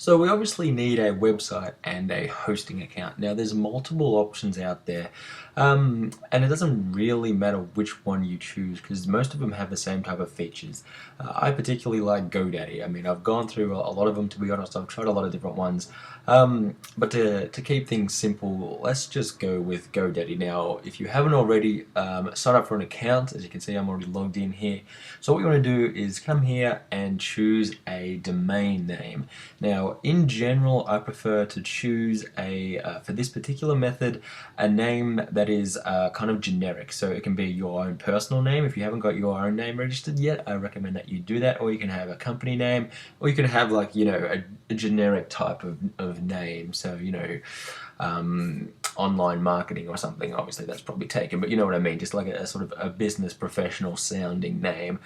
So we obviously need a website and a hosting account. Now there's multiple options out there, and it doesn't really matter which one you choose because most of them have the same type of features. I particularly like GoDaddy. I mean, I've gone through a lot of them, to be honest. I've tried a lot of different ones, but to keep things simple, let's just go with GoDaddy. Now if you haven't already, sign up for an account. As you can see, I'm already logged in here. So what you want to do is come here and choose a domain name. Now in general, I prefer to choose for this particular method, a name that is kind of generic. So it can be your own personal name. If you haven't got your own name registered yet, I recommend that you do that. Or you can have a company name, or you can have, like, you know, a generic type of name. So, you know, online marketing or something. Obviously that's probably taken, but you know what I mean, just like a sort of a business professional sounding name.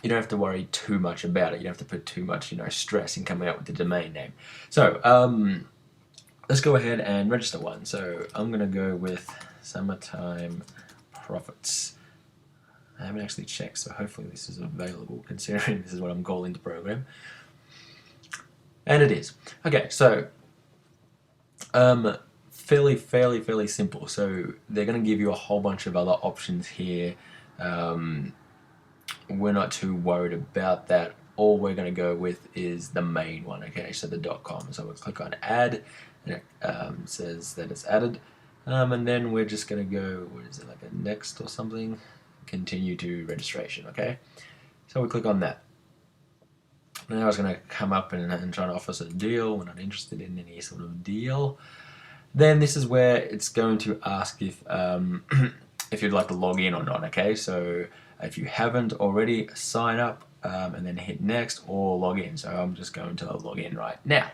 You don't have to worry too much about it. You don't have to put too much, you know, stress in coming up with the domain name. So let's go ahead and register one. So I'm gonna go with Summertime Profits. I haven't actually checked, so hopefully this is available considering this is what I'm calling the program. And it is. Okay, so fairly simple. So they're going to give you a whole bunch of other options here. We're not too worried about that. All we're going to go with is the main one. Okay, so the .com. So we'll click on add, and it says that it's added. And then we're just going to go, what is it, like a next or something? Continue to registration. Okay, so we click on that. Now it's going to come up and try to offer us a deal. We're not interested in any sort of deal. Then this is where it's going to ask if if you'd like to log in or not. Okay, so if you haven't already, sign up and then hit next or log in. So I'm just going to log in right now.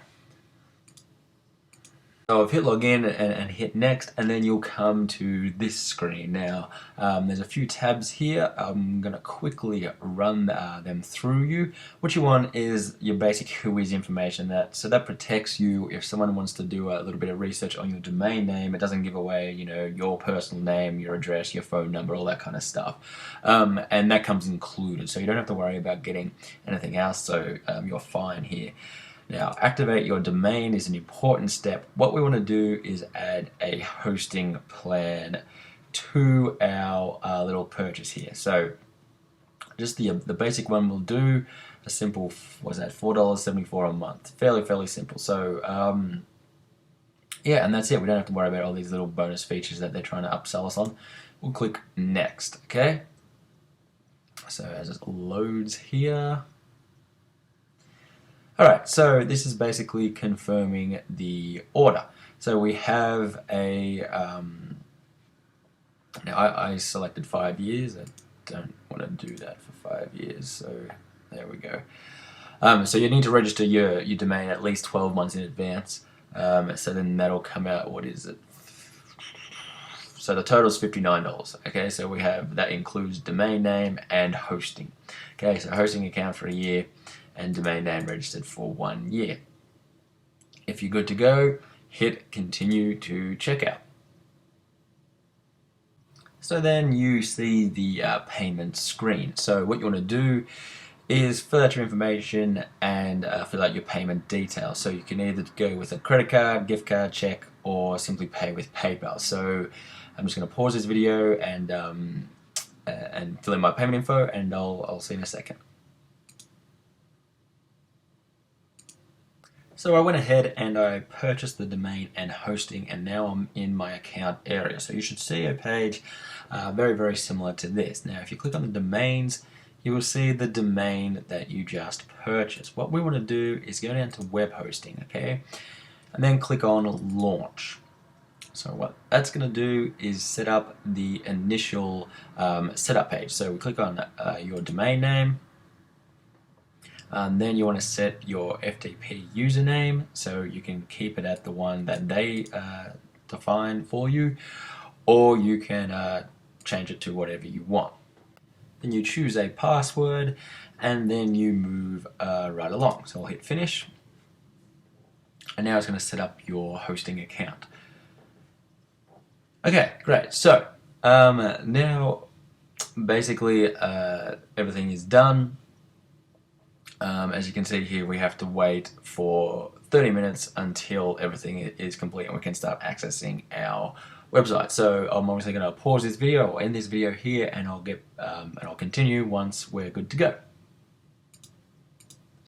So I've hit login and hit next, and then you'll come to this screen. Now there's a few tabs here. I'm going to quickly run them through you. What you want is your basic whois information. So that protects you if someone wants to do a little bit of research on your domain name. It doesn't give away, you know, your personal name, your address, your phone number, all that kind of stuff. And that comes included, so you don't have to worry about getting anything else. So you're fine here. Now, activate your domain is an important step. What we want to do is add a hosting plan to our little purchase here. So just the basic one will do. A simple, what's that, $4.74 a month. Fairly simple. So yeah, and that's it. We don't have to worry about all these little bonus features that they're trying to upsell us on. We'll click next. Okay. So as it loads here. Alright, so this is basically confirming the order. So we have a, now I selected 5 years. I don't want to do that for 5 years, so there we go. So you need to register your domain at least 12 months in advance. So then that'll come out, what is it? So the total is $59. Okay, so we have, that includes domain name and hosting. Okay, so hosting account for a year, and domain name registered for 1 year. If you're good to go, hit continue to checkout. So then you see the payment screen. So what you want to do is fill out your information and fill out your payment details. So you can either go with a credit card, gift card, check, or simply pay with PayPal. So I'm just going to pause this video and fill in my payment info, and I'll see you in a second. So I went ahead and I purchased the domain and hosting, and now I'm in my account area. So you should see a page very similar to this. Now if you click on the domains, you will see the domain that you just purchased. What we want to do is go down to web hosting, okay? And then click on launch. So what that's going to do is set up the initial setup page. So we click on your domain name. Then you want to set your FTP username, so you can keep it at the one that they define for you, or you can change it to whatever you want. Then you choose a password, and then you move right along. So I'll hit finish, and now it's going to set up your hosting account. Okay, great. So now basically everything is done. As you can see here, we have to wait for 30 minutes until everything is complete and we can start accessing our website. So I'm obviously going to pause this video or end this video here, and I'll continue once we're good to go.